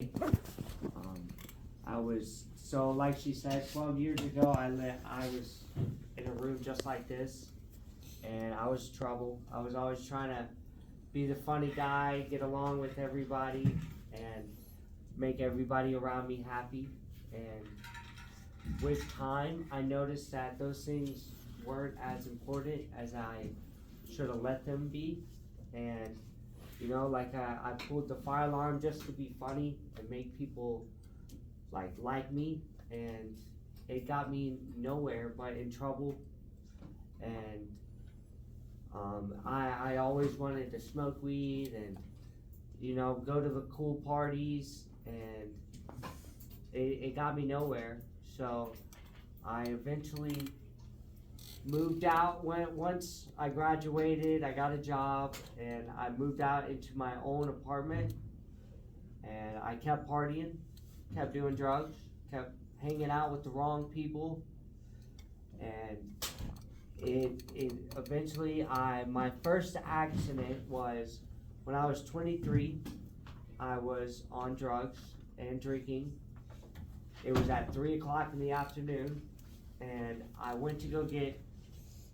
Um, I was so like she said, 12 years ago. I was in a room just like this, and I was trouble. I was always trying to be the funny guy, get along with everybody, and make everybody around me happy. And with time, I noticed that those things weren't as important as I should have let them be. And like I pulled the fire alarm just to be funny and make people like me, and it got me nowhere but in trouble. And I always wanted to smoke weed and go to the cool parties, and it got me nowhere. So I eventually moved out. Once I graduated, I got a job, and I moved out into my own apartment. And I kept partying, kept doing drugs, kept hanging out with the wrong people, and it eventually my first accident was when I was 23. I was on drugs and drinking. It was at 3 o'clock in the afternoon, and I went to go get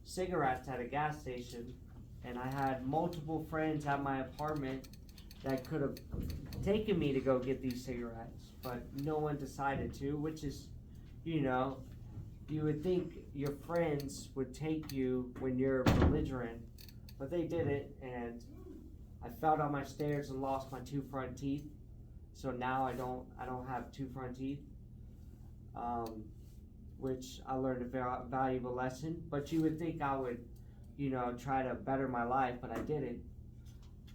cigarettes at a gas station, and I had multiple friends at my apartment that could have taken me to go get these cigarettes, but no one decided to, which is, you would think your friends would take you when you're belligerent, but they didn't. And I fell down my stairs and lost my two front teeth. So now I don't have two front teeth, which I learned a valuable lesson. But you would think I would, try to better my life, but I didn't.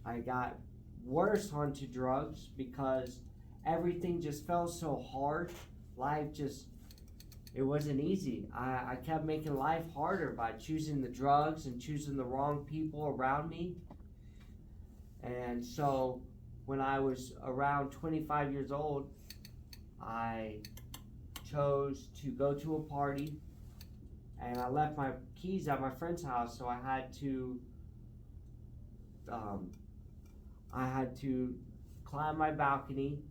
I got worse onto drugs because everything just felt so hard. Life just, it wasn't easy. I kept making life harder by choosing the drugs and choosing the wrong people around me. And so when I was around 25 years old, I chose to go to a party, and I left my keys at my friend's house, so I had to climb my balcony.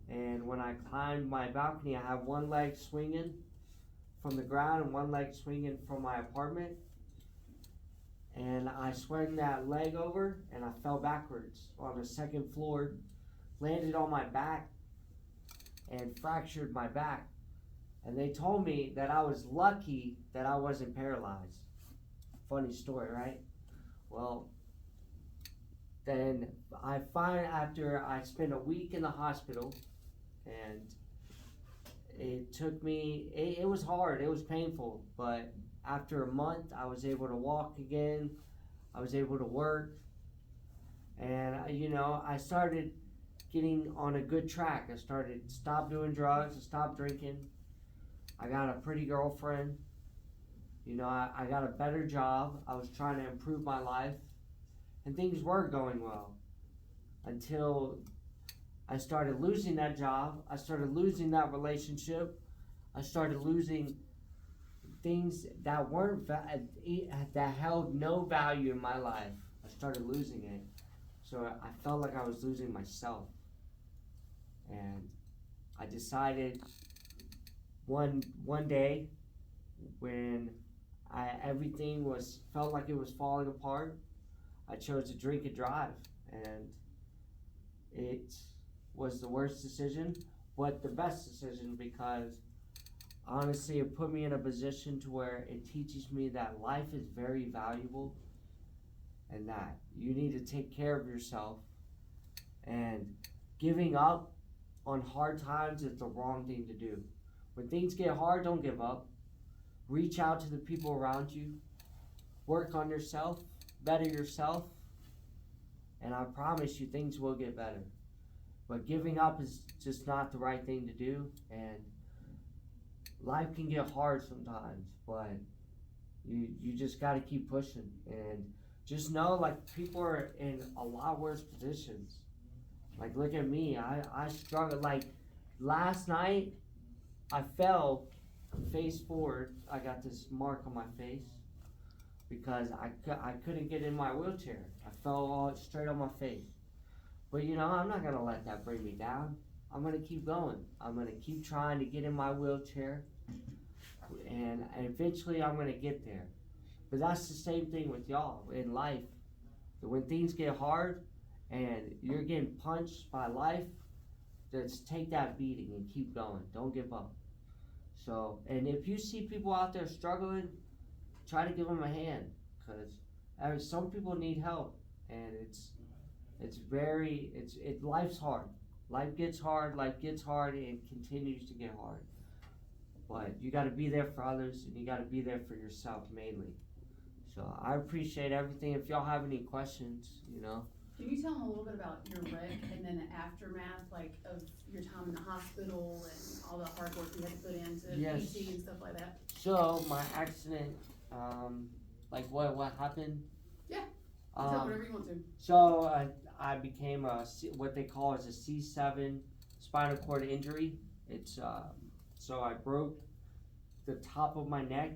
And when I climbed my balcony, I had one leg swinging from the ground and one leg swinging from my apartment. And I swung that leg over, and I fell backwards on the second floor, landed on my back, and fractured my back. And they told me that I was lucky that I wasn't paralyzed. Funny story, right? Well, then after I spent a week in the hospital, and it took me, it was hard, it was painful, but after a month I was able to walk again, I was able to work, and I started getting on a good track. I stopped doing drugs, I stopped drinking, I got a pretty girlfriend, I got a better job, I was trying to improve my life, and things were going well until I started losing that job. I started losing that relationship. I started losing things that that held no value in my life. I started losing it. So I felt like I was losing myself. And I decided one day when everything felt like it was falling apart, I chose to drink and drive, and it was the worst decision, but the best decision, because honestly it put me in a position to where it teaches me that life is very valuable, and that you need to take care of yourself, and giving up on hard times is the wrong thing to do. When things get hard, don't give up. Reach out to the people around you, work on yourself, better yourself, and I promise you things will get better. But giving up is just not the right thing to do, and life can get hard sometimes, but you just got to keep pushing, and just know, like, people are in a lot worse positions. Like, look at me, I struggled. Like, last night I fell face forward. I got this mark on my face because I couldn't get in my wheelchair. I fell all straight on my face. But I'm not gonna let that bring me down. I'm gonna keep going. I'm gonna keep trying to get in my wheelchair, and eventually I'm gonna get there. But that's the same thing with y'all in life. When things get hard and you're getting punched by life, just take that beating and keep going. Don't give up. So, and if you see people out there struggling, try to give them a hand, because some people need help, and life's hard. Life gets hard, and continues to get hard. But you got to be there for others, and you got to be there for yourself mainly. So I appreciate everything. If y'all have any questions. Can you tell them a little bit about your wreck and then the aftermath, like of your time in the hospital and all the hard work you had to put into PT and stuff like that? So my accident, like what happened? Yeah. Tell whatever you want to. So I became what they call as a C7 spinal cord injury. It's so I broke the top of my neck,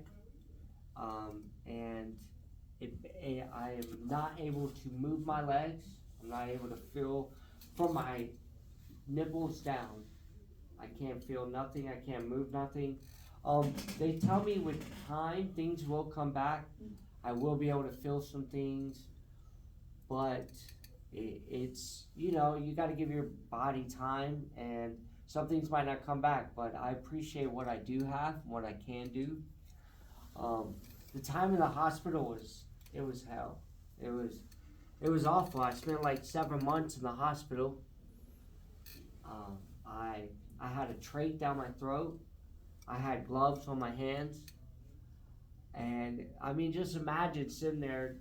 and I am not able to move my legs. I'm not able to feel from my nipples down. I can't feel nothing. I can't move nothing. They tell me with time things will come back. I will be able to feel some things, but it's you got to give your body time, and some things might not come back. But I appreciate what I do have, what I can do. The time in the hospital was hell. It was awful. I spent like 7 months in the hospital. I had a trach down my throat. I had gloves on my hands, and I mean, just imagine sitting there,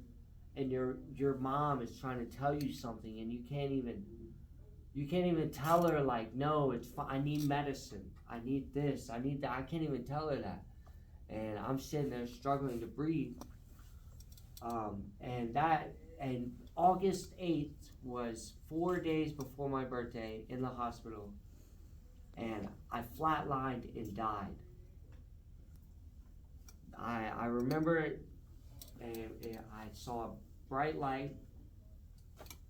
and your mom is trying to tell you something, and you can't even tell her, like, no, it's fine. I need medicine. I need this. I need that. I can't even tell her that, and I'm sitting there struggling to breathe. And August 8th was 4 days before my birthday in the hospital, and I flatlined and died. I remember it, and I saw a bright light,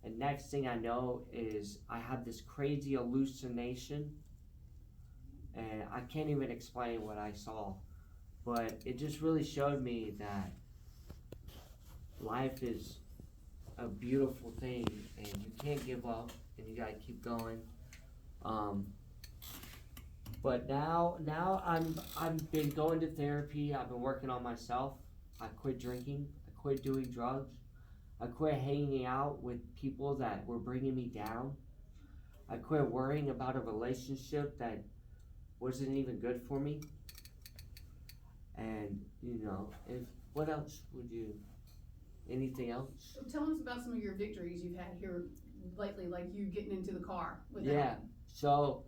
and next thing I know is I had this crazy hallucination, and I can't even explain what I saw, but it just really showed me that life is a beautiful thing, and you can't give up, and you gotta keep going. But now I've been going to therapy. I've been working on myself. I quit drinking. I quit doing drugs. I quit hanging out with people that were bringing me down. I quit worrying about a relationship that wasn't even good for me. And what else would you? Anything else? So tell us about some of your victories you've had here lately, like you getting into the car with that. So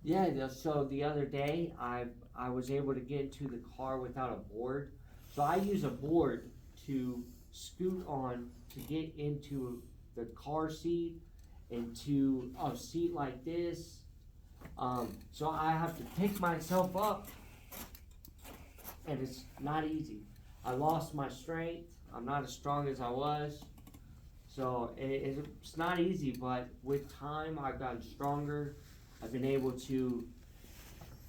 the other day I was able to get into the car without a board. So I use a board to scoot on to get into the car seat, into a seat like this. So I have to pick myself up, and it's not easy. I lost my strength. I'm not as strong as I was. So it's not easy, but with time I've gotten stronger. I've been able to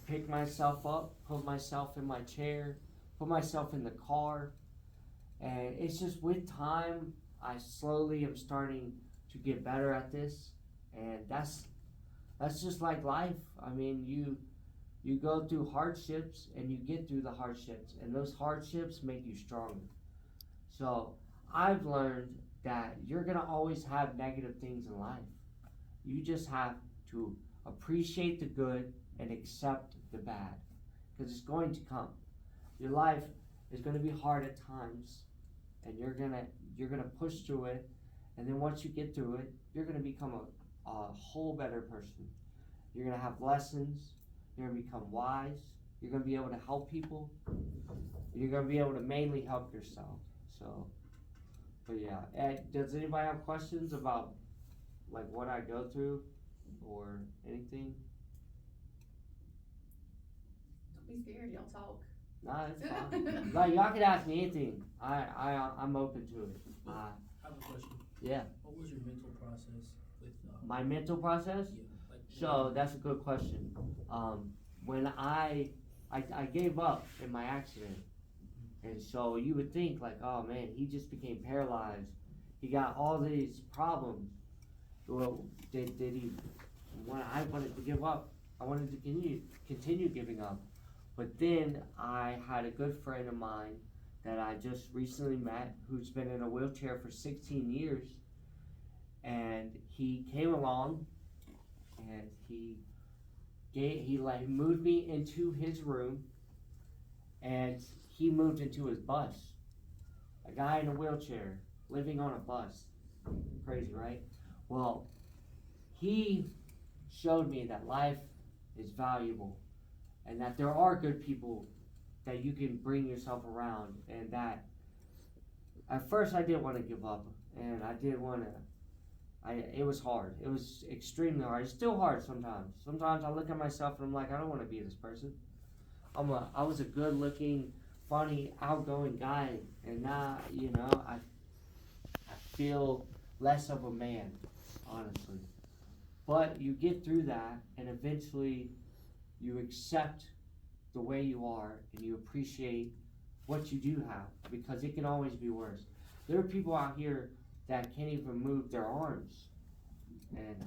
pick myself up, put myself in my chair, put myself in the car. And it's just with time, I slowly am starting to get better at this. And that's just like life. I mean, you go through hardships, and you get through the hardships, and those hardships make you stronger. So I've learned that you're going to always have negative things in life. You just have to appreciate the good and accept the bad, because it's going to come. Your life is going to be hard at times, and you're gonna push through it, and then once you get through it, you're going to become a whole better person. You're going to have lessons. You're going to become wise. You're going to be able to help people. You're going to be able to mainly help yourself. So, but yeah, does anybody have questions about like what I go through or anything? Don't be scared, y'all talk. Nah, it's fine. Like, y'all can ask me anything. I'm open to it. I have a question. Yeah. What was your mental process with My mental process? So that's a good question. When I gave up in my accident, and so you would think like, oh man, he just became paralyzed. He got all these problems. Well, did he? When I wanted to give up, I wanted to continue giving up. But then I had a good friend of mine that I just recently met, who's been in a wheelchair for 16 years, and he came along and he like moved me into his room, and he moved into his bus. A guy in a wheelchair living on a bus. Crazy, right? Well, he showed me that life is valuable and that there are good people that you can bring yourself around, and that at first I didn't want to give up, and I didn't want to. It was hard. It was extremely hard. It's still hard sometimes. Sometimes I look at myself and I'm like, I don't want to be this person. I was a good looking, funny, outgoing guy, and now, I feel less of a man, honestly. But you get through that, and eventually you accept the way you are, and you appreciate what you do have, because it can always be worse. There are people out here that can't even move their arms, and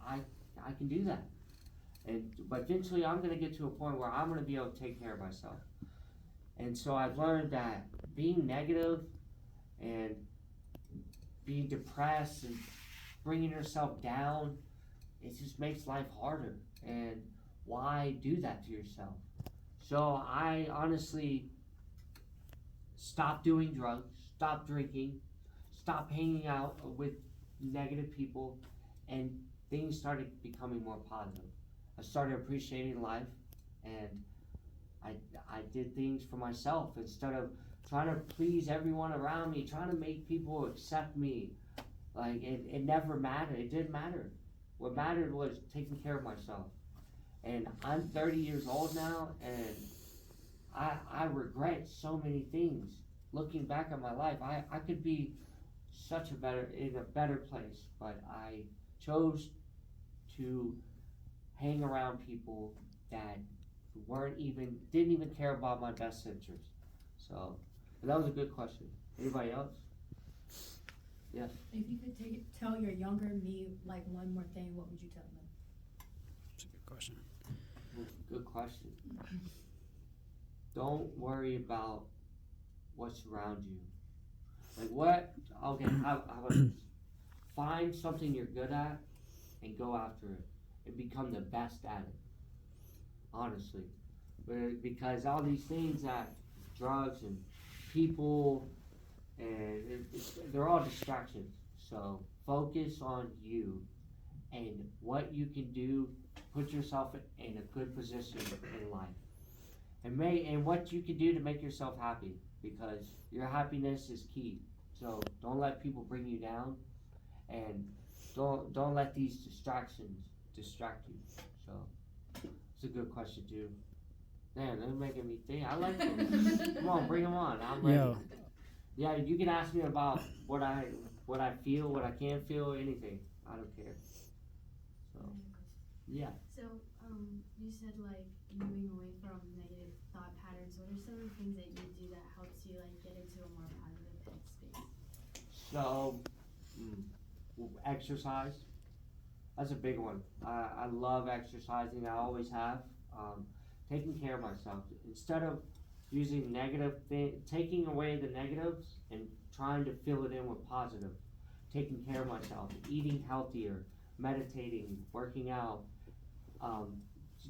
I can do that. But eventually I'm gonna get to a point where I'm gonna be able to take care of myself. And so I've learned that being negative and being depressed and bringing yourself down, it just makes life harder. And why do that to yourself? So I honestly stopped doing drugs, stopped drinking, stopped hanging out with negative people, and things started becoming more positive. I started appreciating life, and I did things for myself instead of trying to please everyone around me, trying to make people accept me. Like, it never mattered. It didn't matter. What mattered was taking care of myself. And I'm 30 years old now, and I regret so many things. Looking back at my life, I could be in a better place, but I chose to hang around people that didn't even care about my best interests. So, that was a good question. Anybody else? Yes. If you could tell your younger me like one more thing, what would you tell them? That's a good question. Good question. Don't worry about what's around you. Like what? Okay, how about this? Find something you're good at and go after it and become the best at it. Honestly, because all these things that drugs and people and they're all distractions. So focus on you and what you can do. Put yourself in a good position in life, and what you can do to make yourself happy, because your happiness is key. So don't let people bring you down, and don't let these distractions distract you. So it's a good question too. Man, they're making me think. I like them. Come on, bring them on. I'm ready. Yo. Yeah, you can ask me about what I feel, what I can't feel, anything. I don't care. So yeah. So, you said like moving away from negative thought patterns. What are some of the things that you do that helps you like get into a more positive headspace? So, exercise. That's a big one. I love exercising. I always have. Taking care of myself instead of using taking away the negatives and trying to fill it in with positive. Taking care of myself, eating healthier, meditating, working out,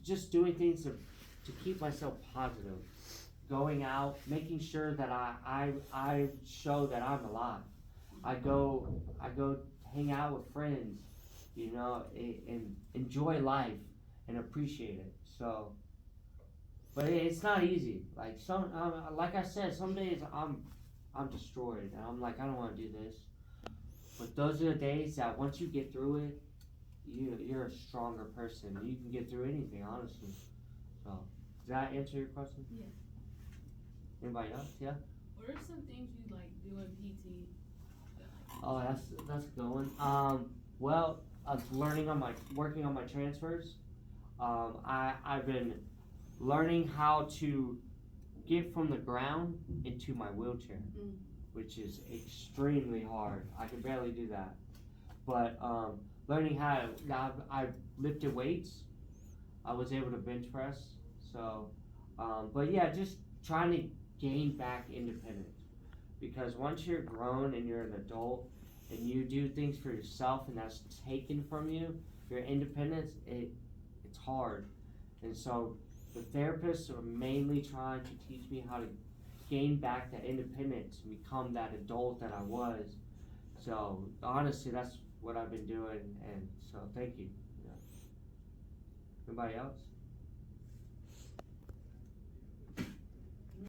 just doing things to keep myself positive. Going out, making sure that I show that I'm alive. I go hang out with friends, and enjoy life and appreciate it. So, but it's not easy. Like like I said, some days I'm destroyed and I'm like, I don't want to do this. But those are the days that once you get through it, you're a stronger person. You can get through anything, honestly. So, does that answer your question? Yeah. Anybody else? Yeah. What are some things you like do in PT? Oh, that's a good one. Well, working on my transfers. I've been learning how to get from the ground into my wheelchair, which is extremely hard. I can barely do that. But learning how to, now I've lifted weights. I was able to bench press. So, but yeah, just trying to gain back independence. Because once you're grown and you're an adult and you do things for yourself and that's taken from you, your independence, it's hard. And so the therapists are mainly trying to teach me how to gain back that independence and become that adult that I was. So honestly, that's what I've been doing, and so thank you. Yeah. Anybody else?